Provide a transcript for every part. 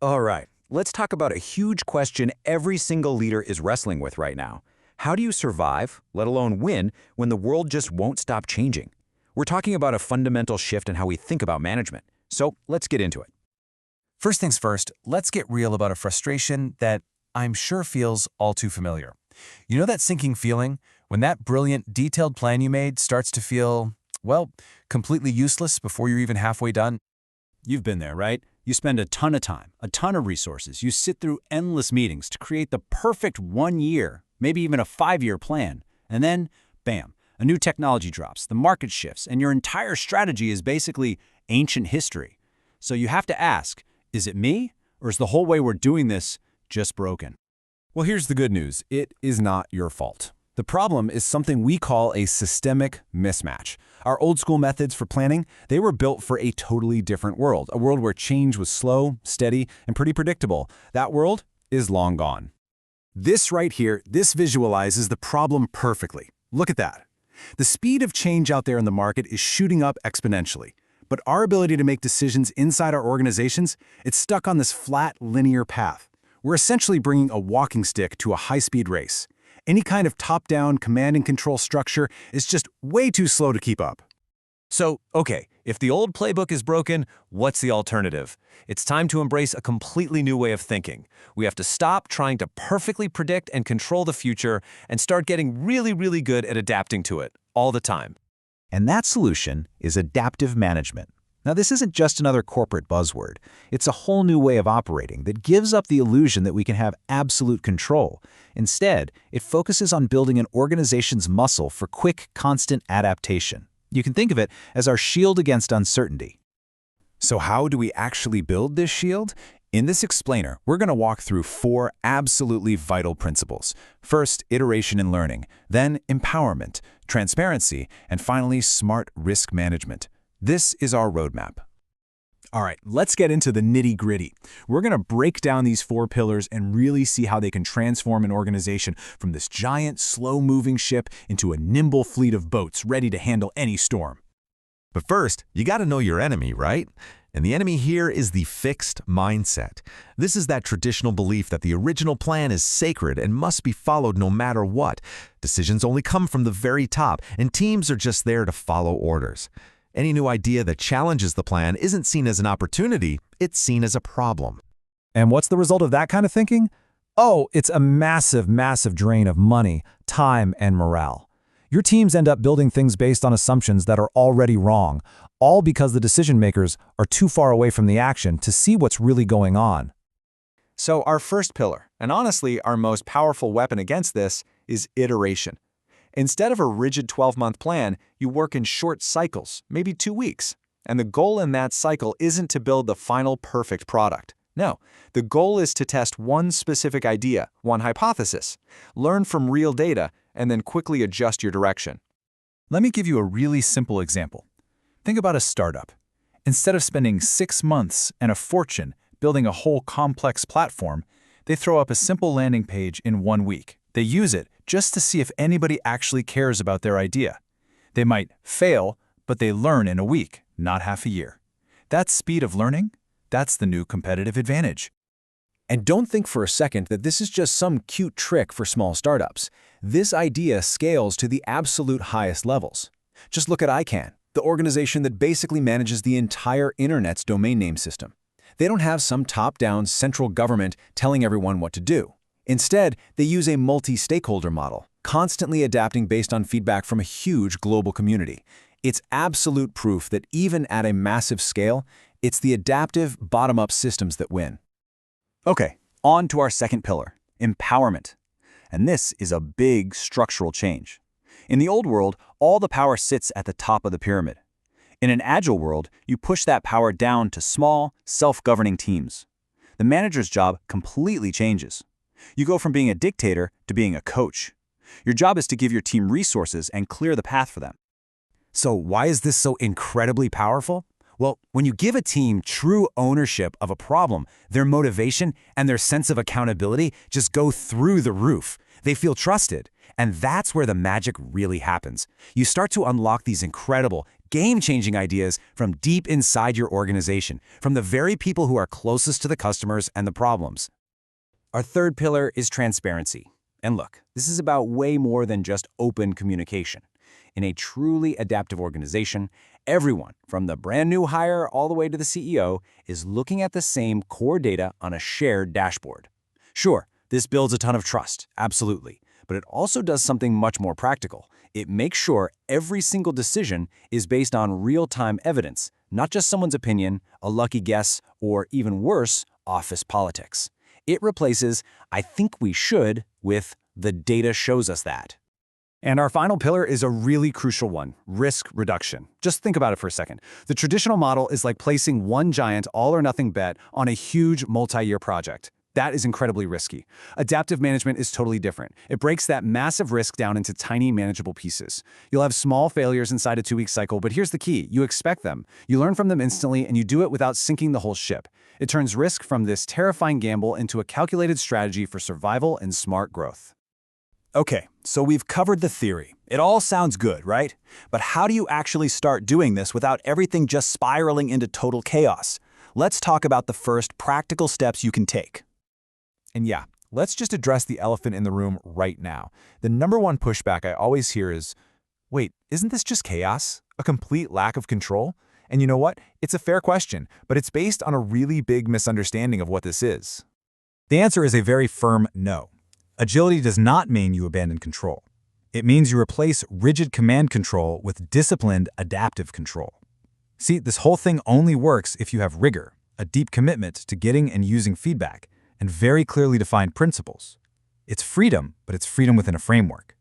All right, let's talk about a huge question every single leader is wrestling with right now. How do you survive, let alone win, when the world just won't stop changing? We're talking about a fundamental shift in how we think about management. So let's get into it. First things first, let's get real about a frustration that I'm sure feels all too familiar. You know that sinking feeling when that brilliant, detailed plan you made starts to feel, well, completely useless before you're even halfway done? You've been there, right? You spend a ton of time, a ton of resources. You sit through endless meetings to create the perfect 1 year, maybe even a 5-year plan. And then, bam, a new technology drops, the market shifts, and your entire strategy is basically ancient history. So you have to ask, is it me, or is the whole way we're doing this just broken? Well, here's the good news. It is not your fault. The problem is something we call a systemic mismatch. Our old school methods for planning, they were built for a totally different world, a world where change was slow, steady, and pretty predictable. That world is long gone. This right here, this visualizes the problem perfectly. Look at that. The speed of change out there in the market is shooting up exponentially. But our ability to make decisions inside our organizations, it's stuck on this flat, linear path. We're essentially bringing a walking stick to a high-speed race. Any kind of top-down command and control structure is just way too slow to keep up. So, okay, if the old playbook is broken, what's the alternative? It's time to embrace a completely new way of thinking. We have to stop trying to perfectly predict and control the future and start getting really, really good at adapting to it all the time. And that solution is adaptive management. Now, this isn't just another corporate buzzword. It's a whole new way of operating that gives up the illusion that we can have absolute control. Instead, it focuses on building an organization's muscle for quick, constant adaptation. You can think of it as our shield against uncertainty. So how do we actually build this shield? In this explainer, we're going to walk through 4 absolutely vital principles. First, iteration and learning, then empowerment, transparency, and finally, smart risk management. This is our roadmap. All right, let's get into the nitty-gritty. We're going to break down these 4 pillars and really see how they can transform an organization from this giant, slow-moving ship into a nimble fleet of boats ready to handle any storm. But first, you got to know your enemy, right? And the enemy here is the fixed mindset. This is that traditional belief that the original plan is sacred and must be followed no matter what. Decisions only come from the very top, and teams are just there to follow orders. Any new idea that challenges the plan isn't seen as an opportunity, it's seen as a problem. And what's the result of that kind of thinking? Oh, it's a massive, massive drain of money, time, and morale. Your teams end up building things based on assumptions that are already wrong, all because the decision makers are too far away from the action to see what's really going on. So our first pillar, and honestly our most powerful weapon against this, is iteration. Instead of a rigid 12-month plan, you work in short cycles, maybe 2 weeks. And the goal in that cycle isn't to build the final perfect product. No, the goal is to test one specific idea, one hypothesis, learn from real data, and then quickly adjust your direction. Let me give you a really simple example. Think about a startup. Instead of spending 6 months and a fortune building a whole complex platform, they throw up a simple landing page in 1 week. They use it just to see if anybody actually cares about their idea. They might fail, but they learn in a week, not half a year. That speed of learning, that's the new competitive advantage. And don't think for a second that this is just some cute trick for small startups. This idea scales to the absolute highest levels. Just look at ICANN, the organization that basically manages the entire internet's domain name system. They don't have some top-down central government telling everyone what to do. Instead, they use a multi-stakeholder model, constantly adapting based on feedback from a huge global community. It's absolute proof that even at a massive scale, it's the adaptive, bottom-up systems that win. Okay, on to our second pillar, empowerment. And this is a big structural change. In the old world, all the power sits at the top of the pyramid. In an agile world, you push that power down to small, self-governing teams. The manager's job completely changes. You go from being a dictator to being a coach. Your job is to give your team resources and clear the path for them. So why is this so incredibly powerful? Well, when you give a team true ownership of a problem, their motivation and their sense of accountability just go through the roof. They feel trusted. And that's where the magic really happens. You start to unlock these incredible, game-changing ideas from deep inside your organization, from the very people who are closest to the customers and the problems. Our third pillar is transparency. And look, this is about way more than just open communication. In a truly adaptive organization, everyone, from the brand new hire all the way to the CEO, is looking at the same core data on a shared dashboard. Sure, this builds a ton of trust, absolutely, but it also does something much more practical. It makes sure every single decision is based on real-time evidence, not just someone's opinion, a lucky guess, or even worse, office politics. It replaces, "I think we should," with "the data shows us that." And our final pillar is a really crucial one, risk reduction. Just think about it for a second. The traditional model is like placing one giant all-or-nothing bet on a huge multi-year project. That is incredibly risky. Adaptive management is totally different. It breaks that massive risk down into tiny, manageable pieces. You'll have small failures inside a 2-week cycle, but here's the key. You expect them. You learn from them instantly, and you do it without sinking the whole ship. It turns risk from this terrifying gamble into a calculated strategy for survival and smart growth. Okay, so we've covered the theory. It all sounds good, right? But how do you actually start doing this without everything just spiraling into total chaos? Let's talk about the first practical steps you can take. And yeah, let's just address the elephant in the room right now. The number one pushback I always hear is, wait, isn't this just chaos? A complete lack of control? And you know what? It's a fair question, but it's based on a really big misunderstanding of what this is. The answer is a very firm no. Agility does not mean you abandon control. It means you replace rigid command control with disciplined adaptive control. See, this whole thing only works if you have rigor, a deep commitment to getting and using feedback, and very clearly defined principles. It's freedom, but it's freedom within a framework.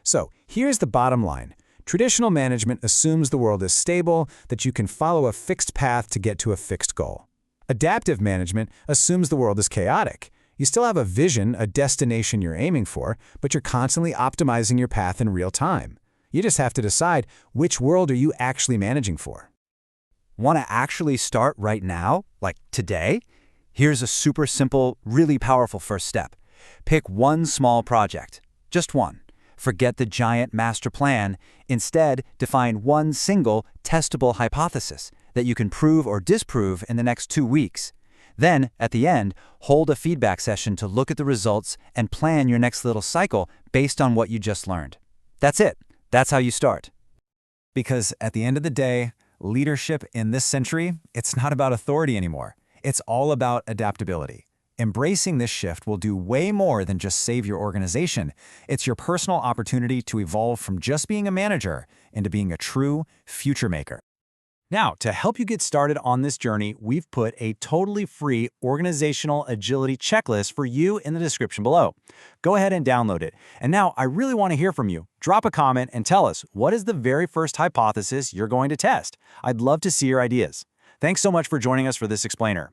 So, here's the bottom line. Traditional management assumes the world is stable, that you can follow a fixed path to get to a fixed goal. Adaptive management assumes the world is chaotic. You still have a vision, a destination you're aiming for, but you're constantly optimizing your path in real time. You just have to decide which world are you actually managing for. Want to actually start right now? Like today? Here's a super simple, really powerful first step. Pick one small project. Just one. Forget the giant master plan. Instead, define one single, testable hypothesis that you can prove or disprove in the next 2 weeks. Then, at the end, hold a feedback session to look at the results and plan your next little cycle based on what you just learned. That's it. That's how you start. Because at the end of the day, leadership in this century, it's not about authority anymore. It's all about adaptability. Embracing this shift will do way more than just save your organization. It's your personal opportunity to evolve from just being a manager into being a true future maker. Now, to help you get started on this journey, we've put a totally free organizational agility checklist for you in the description below. Go ahead and download it. And now, I really want to hear from you. Drop a comment and tell us, what is the very first hypothesis you're going to test? I'd love to see your ideas. Thanks so much for joining us for this explainer.